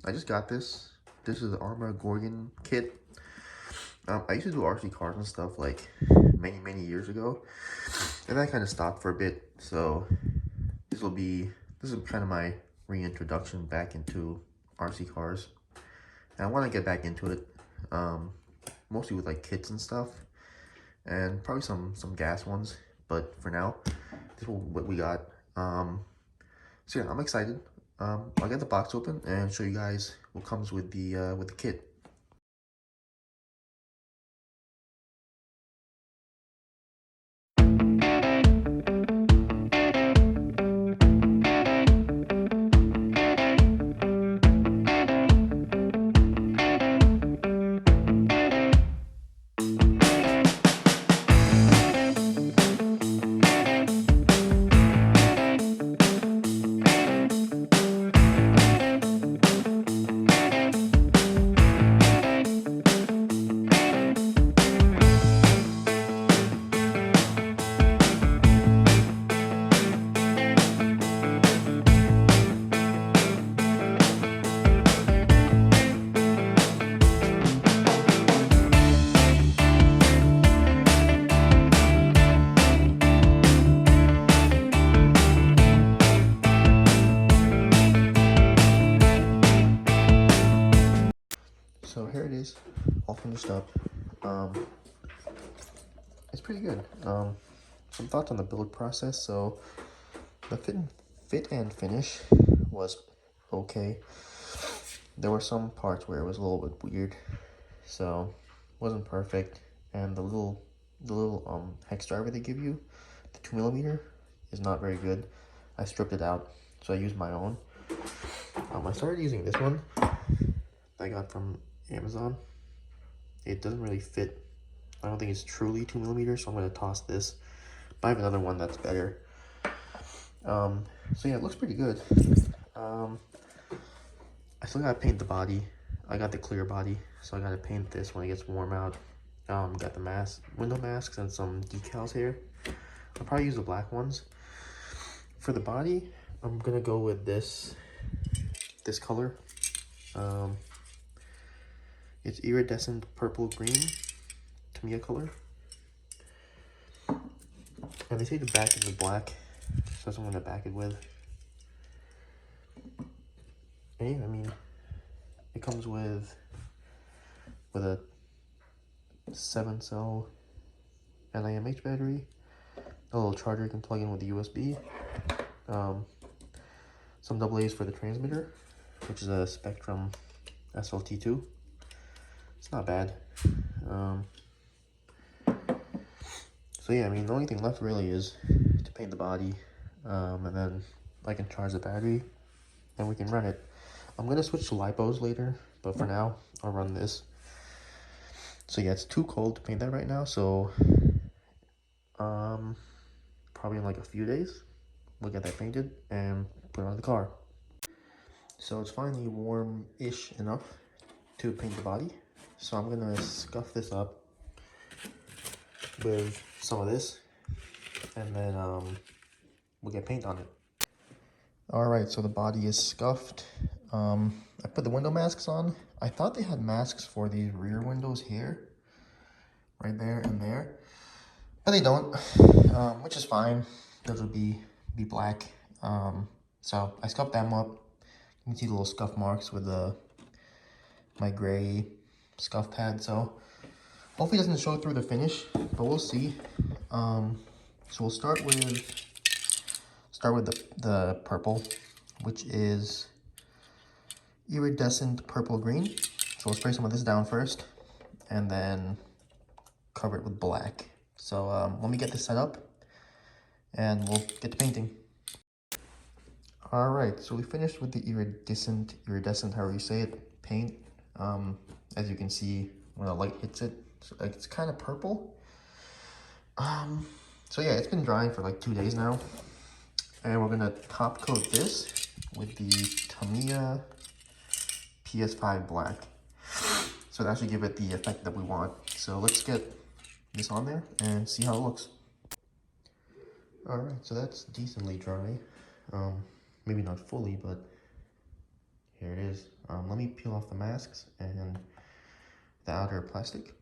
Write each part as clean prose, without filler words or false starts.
I just got this. This is the Arrma Gorgon kit. I used to do RC cars and stuff like many years ago, and I kind of stopped for a bit. So this is kind of my reintroduction back into RC cars. And I want to get back into it, mostly with like kits and stuff, and probably some gas ones. But for now, this is what we got. So yeah, I'm excited. I'll get the box open and show you guys what comes with the kit. So here it is, all finished up. It's pretty good. Some thoughts on the build process. So the fit and finish was okay. There were some parts where it was a little bit weird, so wasn't perfect. And the little hex driver they give you, the 2mm, is not very good. I stripped it out, so I used my own. I started using this one I got from Amazon. It doesn't really fit. I don't think it's truly 2mm, so I'm going to toss this. But I have another one that's better. So yeah, it looks pretty good. I still gotta paint the body. I got the clear body, so I gotta paint this when it gets warm out. Got the window masks and some decals here. I'll probably use the black ones. For the body, I'm gonna go with this color. It's iridescent purple green, Tamiya color. And they say the back is the black, so that's what I'm gonna back it with. And I mean, it comes with a 7-cell NIMH battery, a little charger you can plug in with the USB, some AA's for the transmitter, which is a Spectrum SLT2. It's not bad. So yeah, I mean, the only thing left really is to paint the body, and then I can charge the battery, and we can run it. I'm gonna switch to lipos later, but for now, I'll run this. So yeah, it's too cold to paint that right now, so probably in like a few days, we'll get that painted and put it on the car. So it's finally warm-ish enough to paint the body. So I'm gonna scuff this up with some of this, and then we'll get paint on it. All right, so the body is scuffed. I put the window masks on. I thought they had masks for these rear windows here, right there and there, but they don't, which is fine. Those will be black. So I scuffed them up. You can see the little scuff marks with my gray scuff pad. So hopefully it doesn't show through the finish, but we'll see. So we'll start with the purple, which is iridescent purple green. So we'll spray some of this down first, and then cover it with black. So let me get this set up, and we'll get to painting. All right, so we finished with the iridescent, however you say it, paint. As you can see, when the light hits it, it's kind of purple. So yeah, it's been drying for like 2 days now. And we're gonna top coat this with the Tamiya PS5 black. So that should give it the effect that we want. So let's get this on there and see how it looks. All right, so that's decently dry. Maybe not fully, but here it is. Let me peel off the masks and the outer plastic,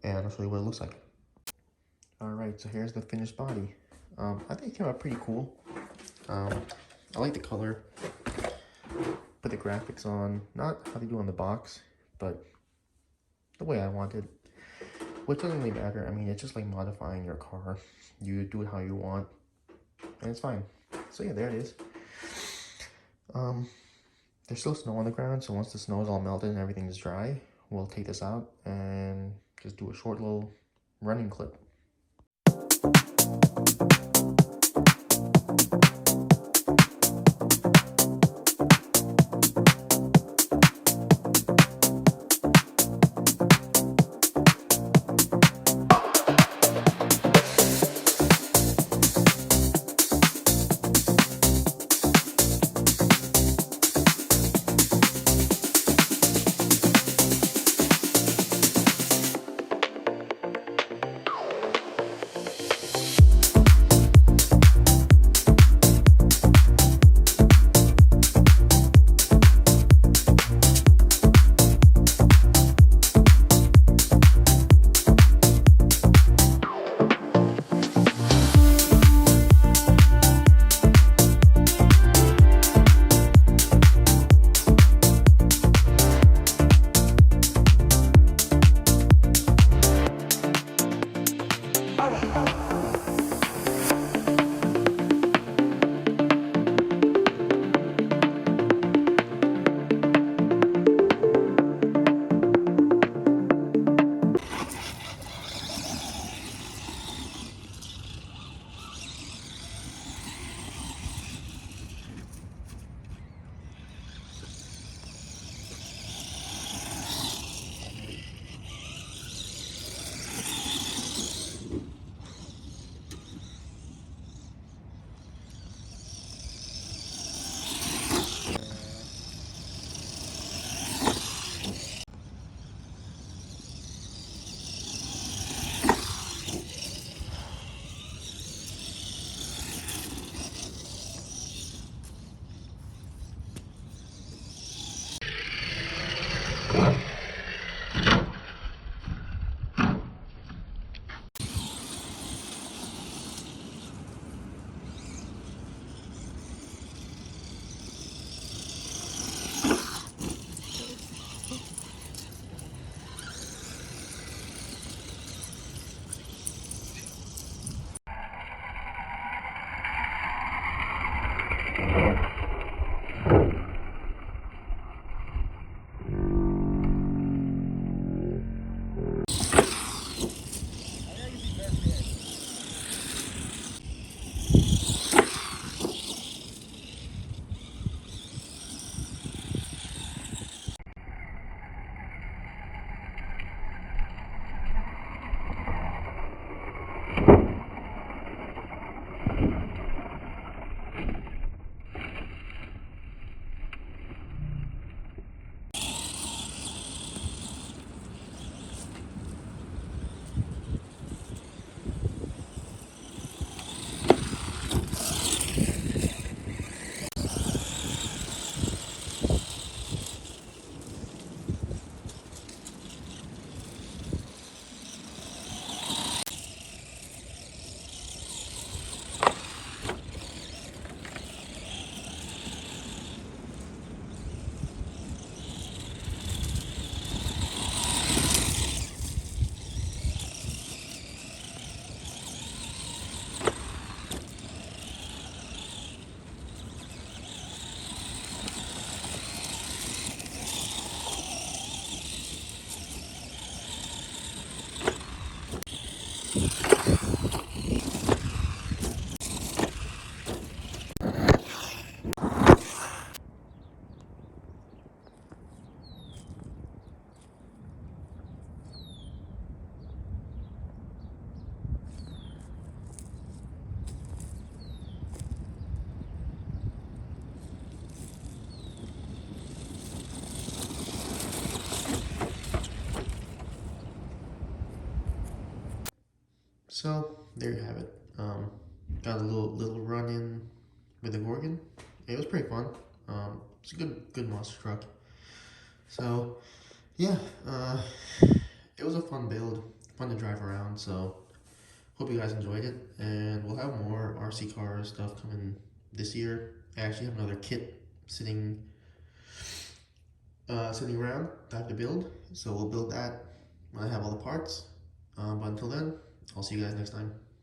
and I'll show you what it looks like. Alright, so here's the finished body. I think it came out pretty cool. I like the color. Put the graphics on, not how they do on the box, but the way I wanted. Which doesn't really matter. I mean, it's just like modifying your car. You do it how you want, and it's fine. So yeah, there it is. There's still snow on the ground, so once the snow is all melted and everything is dry, we'll take this out and just do a short little running clip. So there you have it. Got a little run in with the Gorgon. It was pretty fun. It's a good monster truck. So yeah, it was a fun build, fun to drive around. So hope you guys enjoyed it, and we'll have more RC car stuff coming this year. I actually have another kit sitting around that I have to build, so we'll build that when I have all the parts. But until then, I'll see you guys next time.